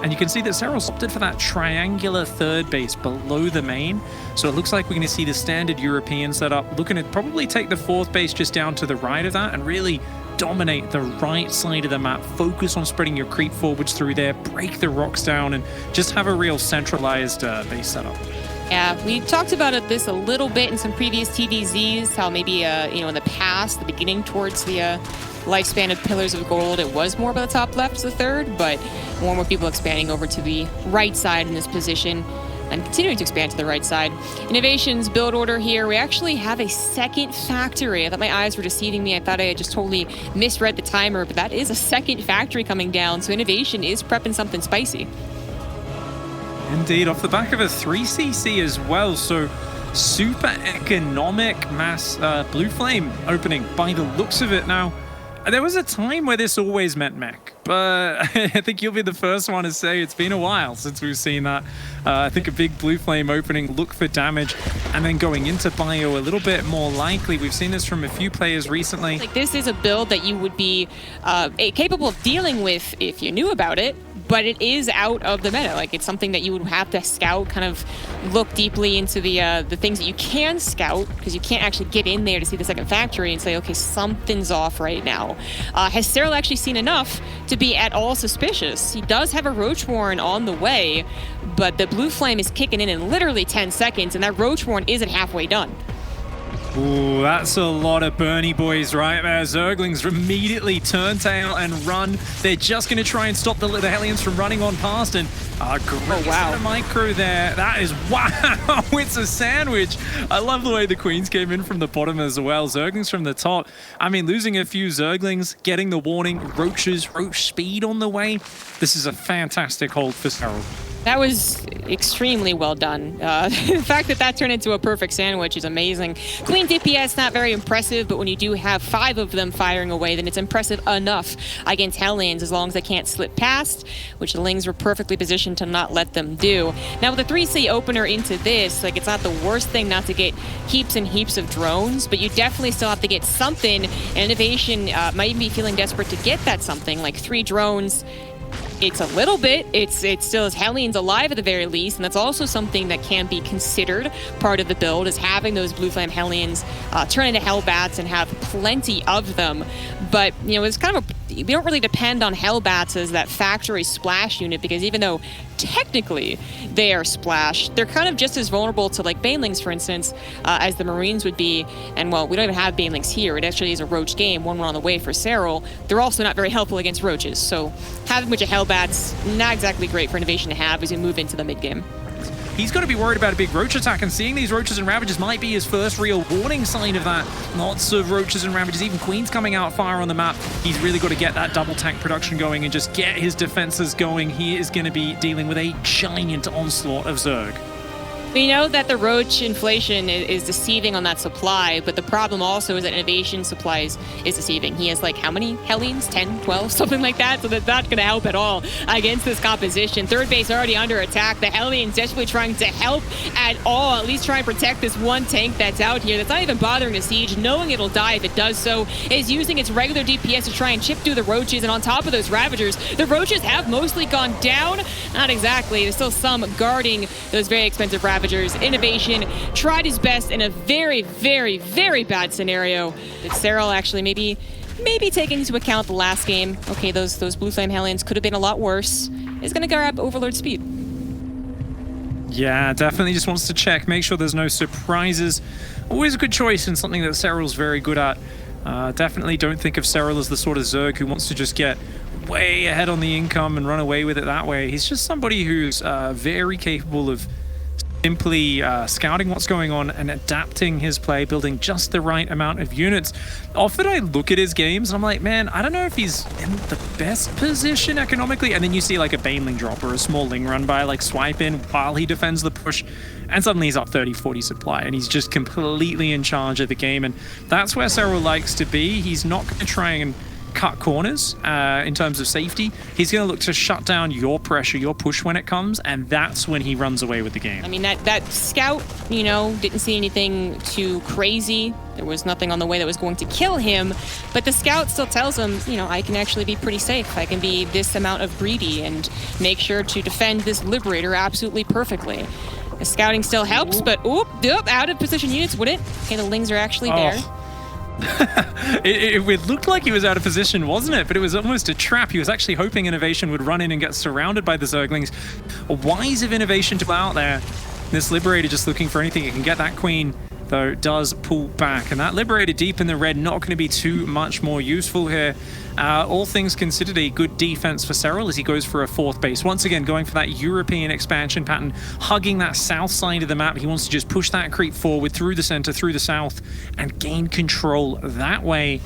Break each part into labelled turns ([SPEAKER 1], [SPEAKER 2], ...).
[SPEAKER 1] And you can see that Serral's opted for that triangular third base below the main. So it looks like we're going to see the standard European setup, looking to probably take the fourth base just down to the right of that and really dominate the right side of the map. Focus on spreading your creep forwards through there, break the rocks down, and just have a real centralized base setup.
[SPEAKER 2] Yeah, we talked about this a little bit in some previous TDZs, how maybe, in the past, the beginning towards the lifespan of Pillars of Gold, it was more about the top left as the third, but more and more people expanding over to the right side in this position and continuing to expand to the right side. Innovations build order here. We actually have a second factory. I thought my eyes were deceiving me. I thought I had just totally misread the timer, but that is a second factory coming down, so Innovation is prepping something spicy.
[SPEAKER 1] Indeed, off the back of a 3cc as well, so super economic mass Blue Flame opening by the looks of it. Now, there was a time where this always meant mech, but I think you'll be the first one to say it's been a while since we've seen that. I think a big Blue Flame opening, look for damage, and then going into bio a little bit more likely. We've seen this from a few players recently.
[SPEAKER 2] Like, this is a build that you would be capable of dealing with if you knew about it, but it is out of the meta. Like, it's something that you would have to scout, kind of look deeply into the things that you can scout, because you can't actually get in there to see the second factory and say, okay, something's off right now. Has Serral actually seen enough to be at all suspicious? He does have a Roachwarren on the way, but the Blue Flame is kicking in literally 10 seconds, and that Roachwarren isn't halfway done.
[SPEAKER 1] Ooh, that's a lot of Bernie boys right there. Zerglings immediately turn tail and run. They're just going to try and stop the Hellions from running on past. And great set of micro there. That is, wow, it's a sandwich. I love the way the Queens came in from the bottom as well. Zerglings from the top. I mean, losing a few Zerglings, getting the warning, Roach speed on the way. This is a fantastic hold for Serral.
[SPEAKER 2] That was extremely well done. The fact that that turned into a perfect sandwich is amazing. Queen DPS, not very impressive, but when you do have 5 of them firing away, then it's impressive enough against Hellions, as long as they can't slip past, which the Lings were perfectly positioned to not let them do. Now, with a 3C opener into this, like, it's not the worst thing not to get heaps and heaps of drones, but you definitely still have to get something, and Innovation might even be feeling desperate to get that something, like 3 drones. It's a little bit, it still has Hellions alive at the very least, and that's also something that can be considered part of the build, is having those Blue Flame Hellions turn into Hellbats and have plenty of them. But, it's kind of we don't really depend on Hellbats as that factory splash unit, because even though technically they are splash, they're kind of just as vulnerable to, like, Banelings, for instance, as the Marines would be. And, well, we don't even have Banelings here. It actually is a Roach game, one on the way for Serral. They're also not very helpful against Roaches, so having a bunch of Hellbats, not exactly great for Innovation to have as we move into the mid-game.
[SPEAKER 1] He's got to be worried about a big Roach attack, and seeing these Roaches and Ravages might be his first real warning sign of that. Lots of Roaches and Ravages, even Queens coming out fire on the map. He's really got to get that double tank production going and just get his defenses going. He is going to be dealing with a giant onslaught of Zerg.
[SPEAKER 2] We know that the Roach inflation is deceiving on that supply, but the problem also is that Innovation supplies is deceiving. He has, like, how many Hellions? 10, 12, something like that, so that's not going to help at all against this composition. Third base already under attack. The Hellions desperately trying to help at all, at least try and protect this one tank that's out here that's not even bothering to siege, knowing it'll die if it does so, is using its regular DPS to try and chip through the Roaches, and on top of those Ravagers, the Roaches have mostly gone down. Not exactly. There's still some guarding those very expensive Ravagers. Innovation tried his best in a very, very, very bad scenario. Serral actually maybe taking into account the last game. Okay, those Blue Flame Hellions could have been a lot worse. Is going to grab Overlord speed.
[SPEAKER 1] Yeah, definitely just wants to check, make sure there's no surprises. Always a good choice and something that Serral's very good at. Definitely don't think of Serral as the sort of Zerg who wants to just get way ahead on the income and run away with it that way. He's just somebody who's very capable of simply scouting what's going on and adapting his play, building just the right amount of units. Often I look at his games and I'm like, man, I don't know if he's in the best position economically. And then you see like a Baneling drop or a small Ling run by, like, swipe in while he defends the push, and suddenly he's up 30-40 supply and he's just completely in charge of the game. And that's where Serral likes to be. He's not going to try and cut corners in terms of safety. He's going to look to shut down your pressure, your push when it comes, and that's when he runs away with the game.
[SPEAKER 2] I mean, that scout, you know, didn't see anything too crazy. There was nothing on the way that was going to kill him, but the scout still tells him, you know, I can actually be pretty safe. I can be this amount of greedy and make sure to defend this Liberator absolutely perfectly. The scouting still helps, but out of position units, would it? Okay, the Lings are actually there.
[SPEAKER 1] It looked like he was out of position, wasn't it? But it was almost a trap. He was actually hoping Innovation would run in and get surrounded by the Zerglings. Wise of Innovation to go out there. This Liberator just looking for anything. He can get that Queen, though, does pull back. And that Liberator deep in the red, not going to be too much more useful here. All things considered, a good defense for Serral as he goes for a 4th base. Once again, going for that European expansion pattern, hugging that south side of the map. He wants to just push that creep forward through the center, through the south, and gain control that way.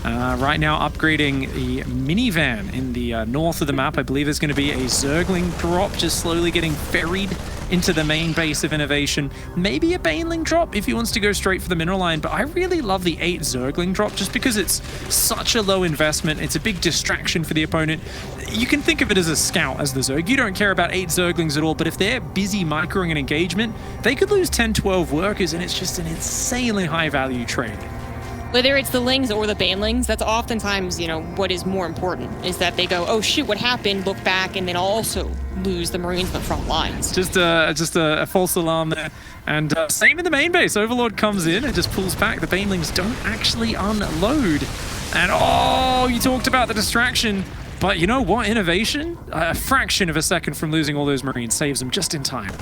[SPEAKER 1] Right now, upgrading the minivan in the north of the map. I believe there's going to be a Zergling drop, just slowly getting ferried into the main base of Innovation. Maybe a Baneling drop if he wants to go straight for the mineral line, but I really love the 8 Zergling drop just because it's such a low investment. It's a big distraction for the opponent. You can think of it as a scout as the Zerg. You don't care about 8 Zerglings at all, but if they're busy microing an engagement, they could lose 10, 12 workers, and it's just an insanely high value trade.
[SPEAKER 2] Whether it's the Lings or the Banelings, that's oftentimes, you know, what is more important is that they go, oh shoot, what happened? Look back, and then also lose the Marines in the front lines.
[SPEAKER 1] Just a false alarm there. And same in the main base. Overlord comes in and just pulls back. The Banelings don't actually unload. And oh, you talked about the distraction. But you know what? Innovation, a fraction of a second from losing all those Marines saves them just in time.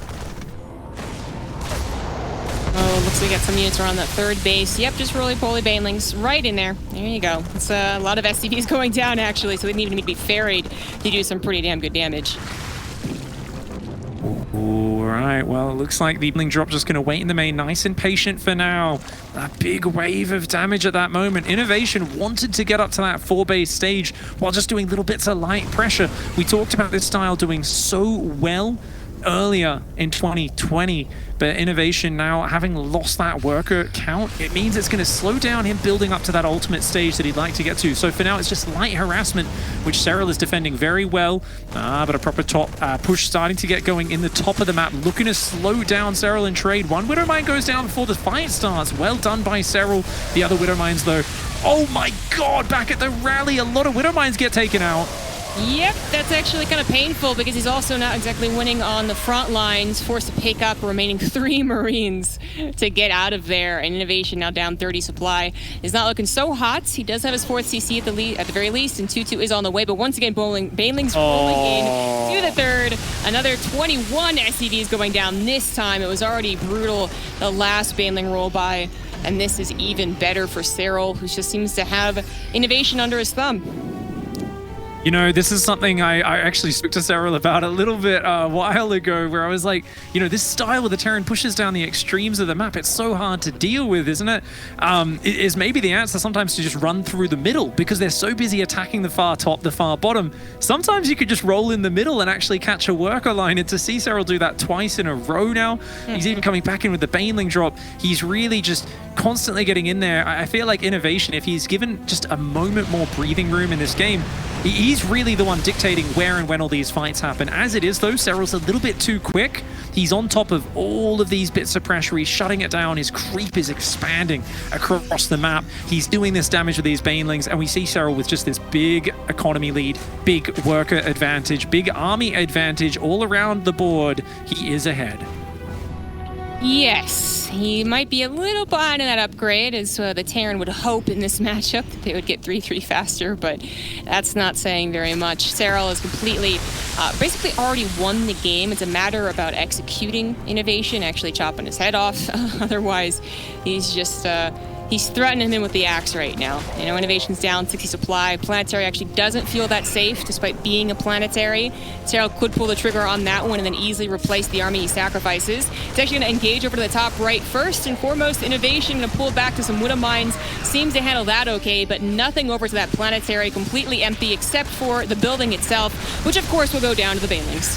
[SPEAKER 2] Oh, looks like we got some units around that 3rd base. Yep, just roly-poly Banelings right in there. There you go. It's a lot of SCVs going down, actually, so they need to be ferried to do some pretty damn good damage.
[SPEAKER 1] All right, well, it looks like the Bling drop just going to wait in the main, nice and patient for now. A big wave of damage at that moment. Innovation wanted to get up to that 4-base stage while just doing little bits of light pressure. We talked about this style doing so well earlier in 2020, but Innovation now having lost that worker count, it means it's going to slow down him building up to that ultimate stage that he'd like to get to. So for now, it's just light harassment, which Serral is defending very well. But a proper top push starting to get going in the top of the map, looking to slow down Serral in trade. One Widowmine goes down before the fight starts. Well done by Serral. The other Widowmines, though, oh my god, back at the rally, a lot of Widowmines get taken out.
[SPEAKER 2] Yep, that's actually kind of painful because he's also not exactly winning on the front lines, forced to pick up remaining 3 Marines to get out of there. And Innovation now down 30 supply is not looking so hot. He does have his 4th CC at the very least, and 2-2 is on the way. But once again, Baneling's rolling in to the 3rd. Another 21 SCVs going down this time. It was already brutal the last Baneling roll by. And this is even better for Serral, who just seems to have Innovation under his thumb.
[SPEAKER 1] You know, this is something I actually spoke to Serral about a little bit a while ago, where I was like, you know, this style where the Terran pushes down the extremes of the map, it's so hard to deal with, isn't it? Is maybe the answer sometimes to just run through the middle because they're so busy attacking the far top, the far bottom. Sometimes you could just roll in the middle and actually catch a worker line. And to see Serral do that twice in a row now, he's even coming back in with the Baneling drop. He's really just constantly getting in there. I feel like Innovation, if he's given just a moment more breathing room in this game, he's really the one dictating where and when all these fights happen. As it is, though, Serral's a little bit too quick. He's on top of all of these bits of pressure. He's shutting it down. His creep is expanding across the map. He's doing this damage with these Banelings, and we see Serral with just this big economy lead, big worker advantage, big army advantage all around the board. He is ahead.
[SPEAKER 2] Yes, he might be a little behind in that upgrade, as the Terran would hope in this matchup that they would get 3-3 faster, but that's not saying very much. Serral is completely, basically already won the game. It's a matter about executing Innovation, actually chopping his head off. Otherwise, he's just... he's threatening him with the axe right now. You know, Innovation's down 60 supply. Planetary actually doesn't feel that safe despite being a planetary. Serral could pull the trigger on that one and then easily replace the army he sacrifices. He's actually going to engage over to the top right. First and foremost, Innovation going to pull back to some Widowmines. Seems to handle that okay, but nothing over to that planetary. Completely empty except for the building itself, which of course will go down to the Banelings.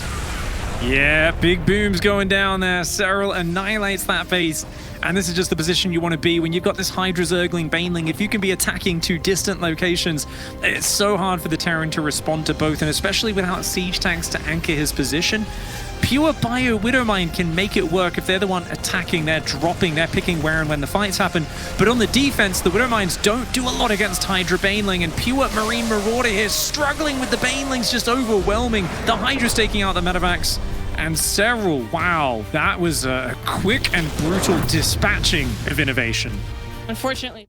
[SPEAKER 1] Yeah, big booms going down there. Serral annihilates that base. and this is just the position you want to be when you've got this Hydra Zergling Baneling. If you can be attacking to distant locations, it's so hard for the Terran to respond to both, and especially without siege tanks to anchor his position. Pure Bio Widowmine can make it work if they're the one attacking, they're dropping, they're picking where and when the fights happen. But on the defense, the Widowmines don't do a lot against Hydra Baneling, and Pure Marine Marauder here struggling with the Banelings, just overwhelming. The Hydra's taking out the Medivacs. And Serral, wow, that was a quick and brutal dispatching of innovation.
[SPEAKER 2] Unfortunately.